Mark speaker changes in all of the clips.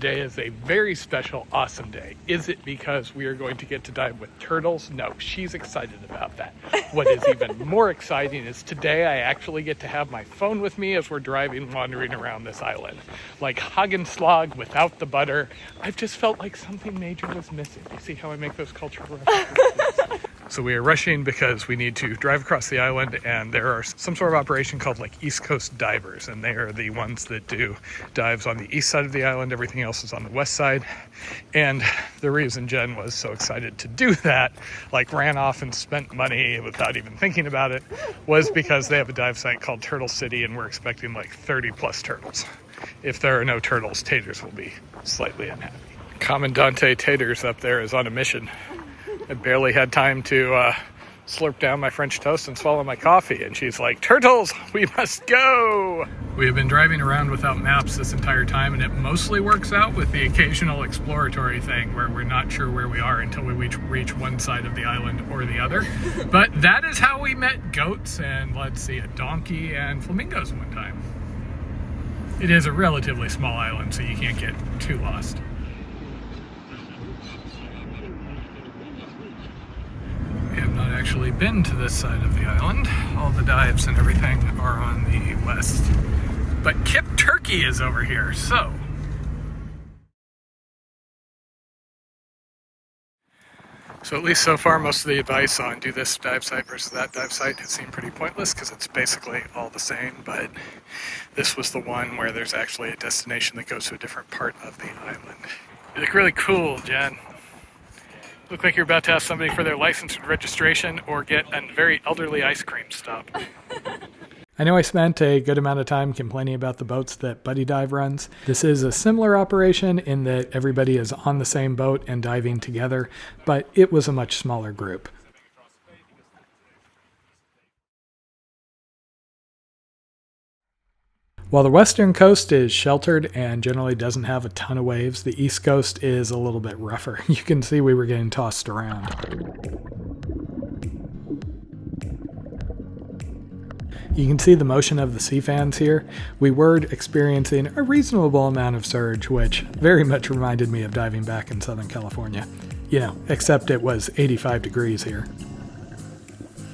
Speaker 1: today is a very special, awesome day. Is it because we are going to get to dive with turtles? No, she's excited about that. What is even more exciting is today I actually get to have my phone with me as we're driving, wandering around this island. Like hog and slog without the butter. I've just felt like something major was missing. You see how I make those cultural references? So we are rushing because we need to drive across the island, and there are some sort of operation called like East Coast Divers, and they are the ones that do dives on the east side of the island. Everything else is on the west side. And the reason Jen was so excited to do that, like ran off and spent money without even thinking about it, was because they have a dive site called Turtle City, and we're expecting like 30 plus turtles. If there are no turtles, Taters will be slightly unhappy. Commandante Taters up there is on a mission. I barely had time to slurp down my French toast and swallow my coffee, and she's like, "Turtles, we must go!" We have been driving around without maps this entire time, and it mostly works out with the occasional exploratory thing where we're not sure where we are until we reach one side of the island or the other. But that is how we met goats and, let's see, a donkey and flamingos one time. It is a relatively small island, so you can't get too lost. We have not actually been to this side of the island. All the dives and everything are on the west. But Kip Turkey is over here, so. So at least so far, most of the advice on do this dive site versus that dive site has seemed pretty pointless because it's basically all the same, but this was the one where there's actually a destination that goes to a different part of the island. You look really cool, Jen. Look like you're about to ask somebody for their license and registration or get a very elderly ice cream stop. I know I spent a good amount of time complaining about the boats that Buddy Dive runs. This is a similar operation in that everybody is on the same boat and diving together, but it was a much smaller group. While the western coast is sheltered and generally doesn't have a ton of waves, the east coast is a little bit rougher. You can see we were getting tossed around. You can see the motion of the sea fans here. We were experiencing a reasonable amount of surge, which very much reminded me of diving back in Southern California. You know, except it was 85 degrees here.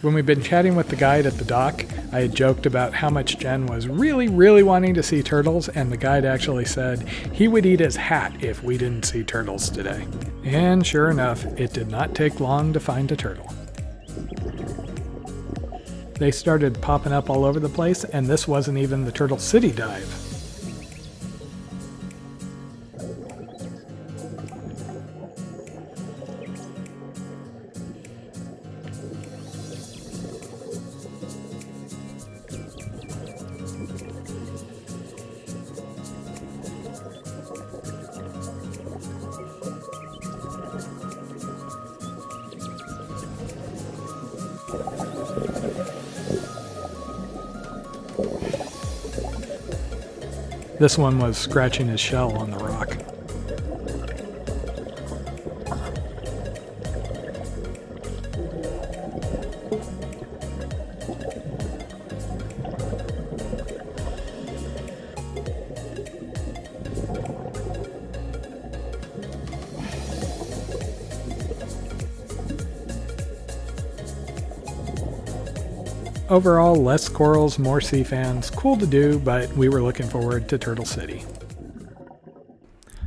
Speaker 1: When we'd been chatting with the guide at the dock, I had joked about how much Jen was really wanting to see turtles, and the guide actually said he would eat his hat if we didn't see turtles today. And sure enough, it did not take long to find a turtle. They started popping up all over the place, and this wasn't even the Turtle City dive. This one was scratching his shell on the rock. Overall, less corals, more sea fans. Cool to do, but we were looking forward to Turtle City.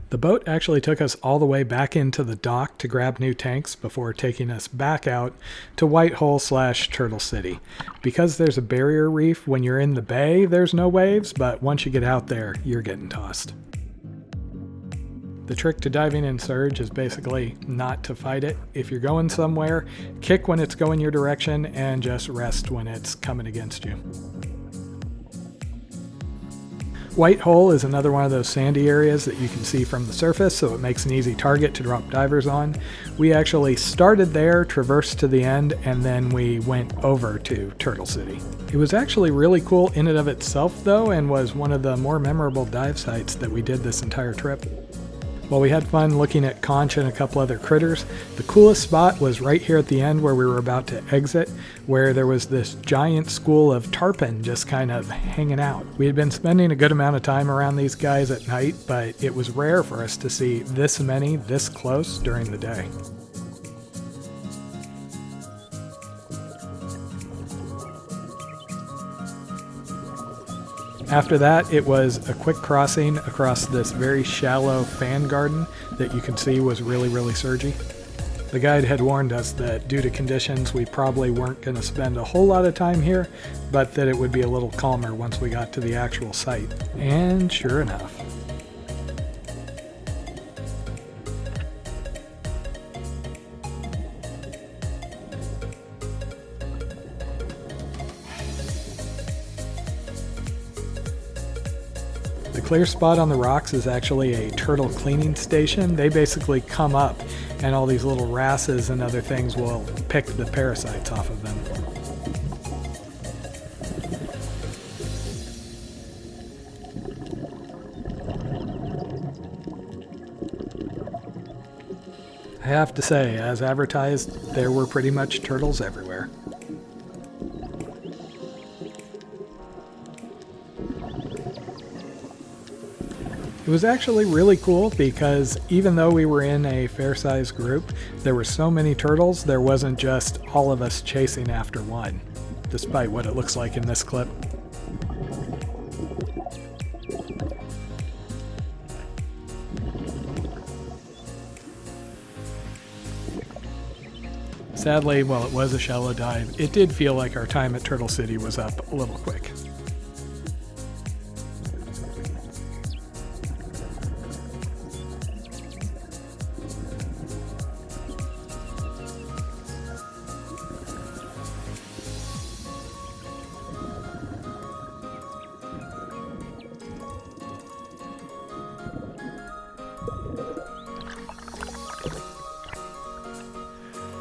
Speaker 1: The boat actually took us all the way back into the dock to grab new tanks before taking us back out to Whitehole/Turtle City. Because there's a barrier reef, when you're in the bay, there's no waves, but once you get out there, you're getting tossed. The trick to diving in surge is basically not to fight it. If you're going somewhere, kick when it's going your direction and just rest when it's coming against you. Whitehole is another one of those sandy areas that you can see from the surface, so it makes an easy target to drop divers on. We actually started there, traversed to the end, and then we went over to Turtle City. It was actually really cool in and of itself though, and was one of the more memorable dive sites that we did this entire trip.
Speaker 2: While we had fun looking at conch and a couple other critters, the coolest spot was right here at the end where we were about to exit, where there was this giant school of tarpon just kind of hanging out. We had been spending a good amount of time around these guys at night, but it was rare for us to see this many this close during the day. After that, it was a quick crossing across this very shallow fan garden that you can see was really, really surgy. The guide had warned us that due to conditions, we probably weren't going to spend a whole lot of time here, but that it would be a little calmer once we got to the actual site. And sure enough. The clear spot on the rocks is actually a turtle cleaning station. They basically come up and all these little wrasses and other things will pick the parasites off of them. I have to say, as advertised, there were pretty much turtles everywhere. It was actually really cool because even though we were in a fair-sized group, there were so many turtles, there wasn't just all of us chasing after one, despite what it looks like in this clip. Sadly, while it was a shallow dive, it did feel like our time at Turtle City was up a little quick.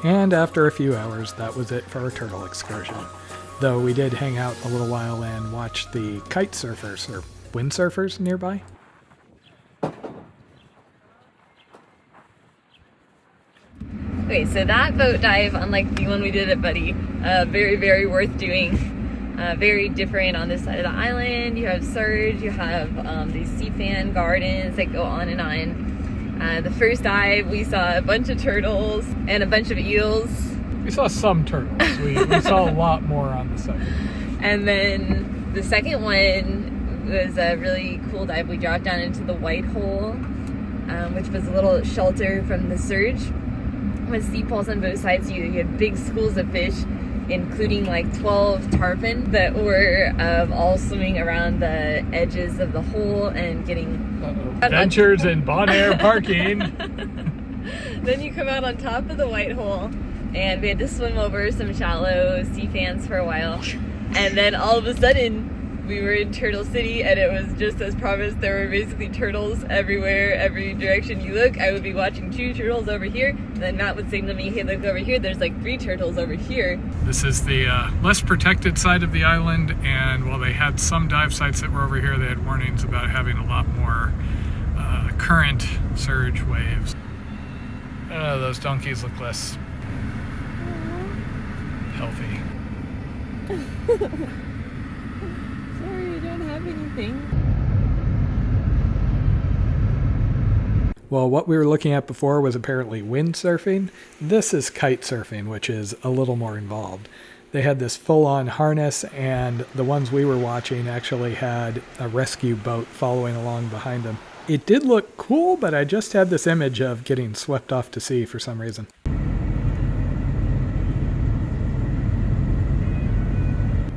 Speaker 2: And after a few hours, that was it for our turtle excursion. Though we did hang out a little while and watch the kite surfers or windsurfers nearby.
Speaker 3: Okay, so that boat dive, unlike the one we did at Buddy, very, very worth doing. Very different on this side of the island. You have surge, you have these sea fan gardens that go on and on. The first dive, we saw a bunch of turtles and a bunch of eels.
Speaker 1: We saw some turtles. We saw a lot more on the second.
Speaker 3: And then the second one was a really cool dive. We dropped down into the white hole, which was a little shelter from the surge. With sea poles on both sides, you had big schools of fish, including like 12 tarpon that were all swimming around the edges of the hole and getting
Speaker 1: adventures in Bonaire parking.
Speaker 3: Then you come out on top of the white hole and we had to swim over some shallow sea fans for a while, and then all of a sudden we were in Turtle City, and it was just as promised. There were basically turtles everywhere, every direction you look. I would be watching 2 turtles over here, and then Matt would signal me, hey, look over here, there's like 3 turtles over here.
Speaker 1: This is the less protected side of the island, and while they had some dive sites that were over here, they had warnings about having a lot more current surge waves. Those donkeys look less healthy.
Speaker 3: Sorry, I don't have anything.
Speaker 2: Well, what we were looking at before was apparently windsurfing. This is kite surfing, which is a little more involved. They had this full-on harness, and the ones we were watching actually had a rescue boat following along behind them. It did look cool, but I just had this image of getting swept off to sea for some reason.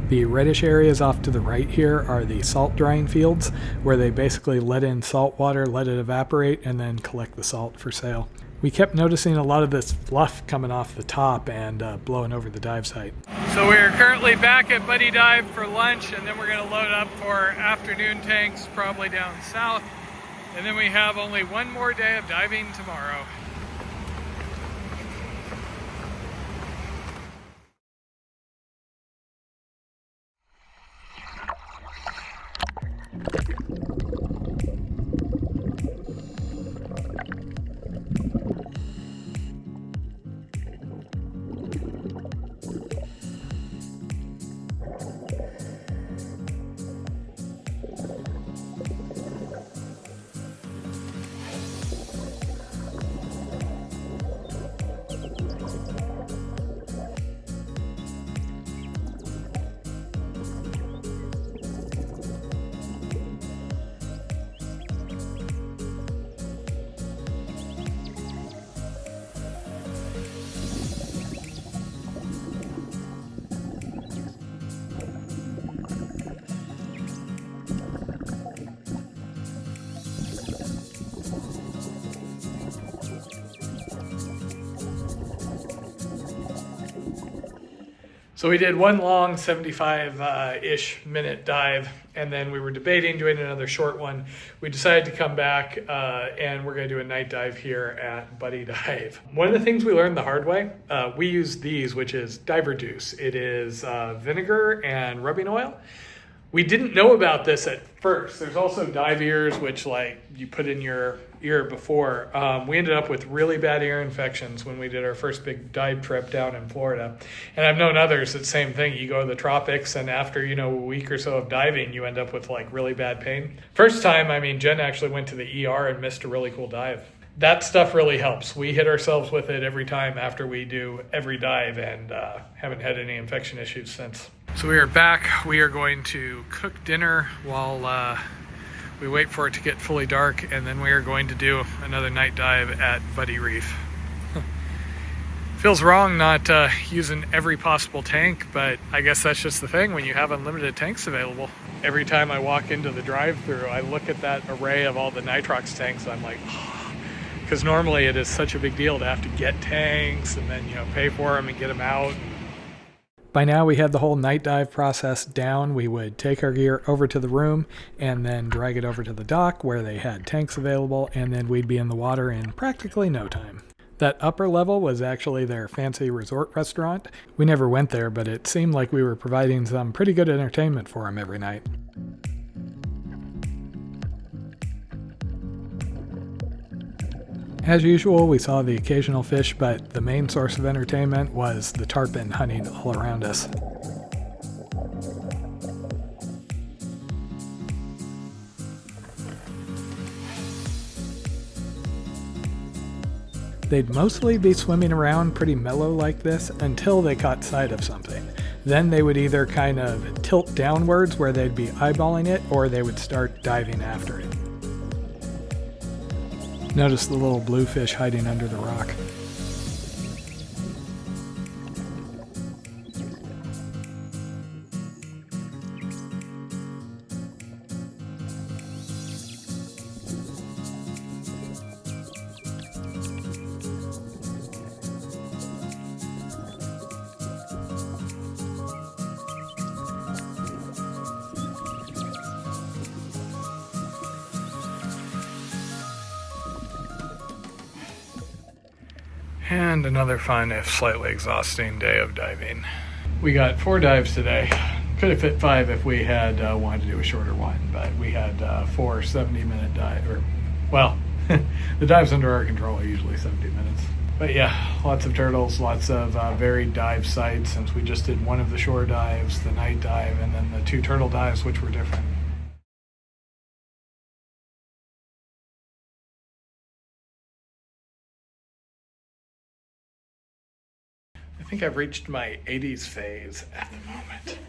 Speaker 2: The reddish areas off to the right here are the salt drying fields, where they basically let in salt water, let it evaporate, and then collect the salt for sale. We kept noticing a lot of this fluff coming off the top and blowing over the dive site.
Speaker 1: So we are currently back at Buddy Dive for lunch, and then we're going to load up for afternoon tanks, probably down south. And then we have only one more day of diving tomorrow. So we did one long 75-ish minute dive, and then we were debating doing another short one. We decided to come back, and we're going to do a night dive here at Buddy Dive. One of the things we learned the hard way, we use these, which is Diver Deuce. It is vinegar and rubbing oil. We didn't know about this at first. There's also dive ears, which like you put in your ear before. We ended up with really bad ear infections when we did our first big dive trip down in Florida. And I've known others that same thing. You go to the tropics, and after, a week or so of diving, you end up with like really bad pain. First time, Jen actually went to the ER and missed a really cool dive. That stuff really helps. We hit ourselves with it every time after we do every dive, and haven't had any infection issues since. So we are back. We are going to cook dinner while we wait for it to get fully dark, and then we are going to do another night dive at Buddy Reef. Feels wrong not using every possible tank, but I guess that's just the thing when you have unlimited tanks available. Every time I walk into the drive-thru, I look at that array of all the nitrox tanks, and I'm like, because normally it is such a big deal to have to get tanks and then pay for them and get them out.
Speaker 2: By now we had the whole night dive process down. We would take our gear over to the room and then drag it over to the dock where they had tanks available, and then we'd be in the water in practically no time. That upper level was actually their fancy resort restaurant. We never went there, but it seemed like we were providing some pretty good entertainment for them every night. As usual, we saw the occasional fish, but the main source of entertainment was the tarpon hunting all around us. They'd mostly be swimming around pretty mellow like this until they caught sight of something. Then they would either kind of tilt downwards where they'd be eyeballing it, or they would start diving after it. Notice the little bluefish hiding under the rock.
Speaker 1: And another fun, if slightly exhausting, day of diving. We got 4 dives today. Could have fit 5 if we had wanted to do a shorter one, but we had 4 70-minute dives. The dives under our control are usually 70 minutes. But yeah, lots of turtles, lots of varied dive sites, since we just did one of the shore dives, the night dive, and then the 2 turtle dives, which were different. I think I've reached my 80s phase at the moment.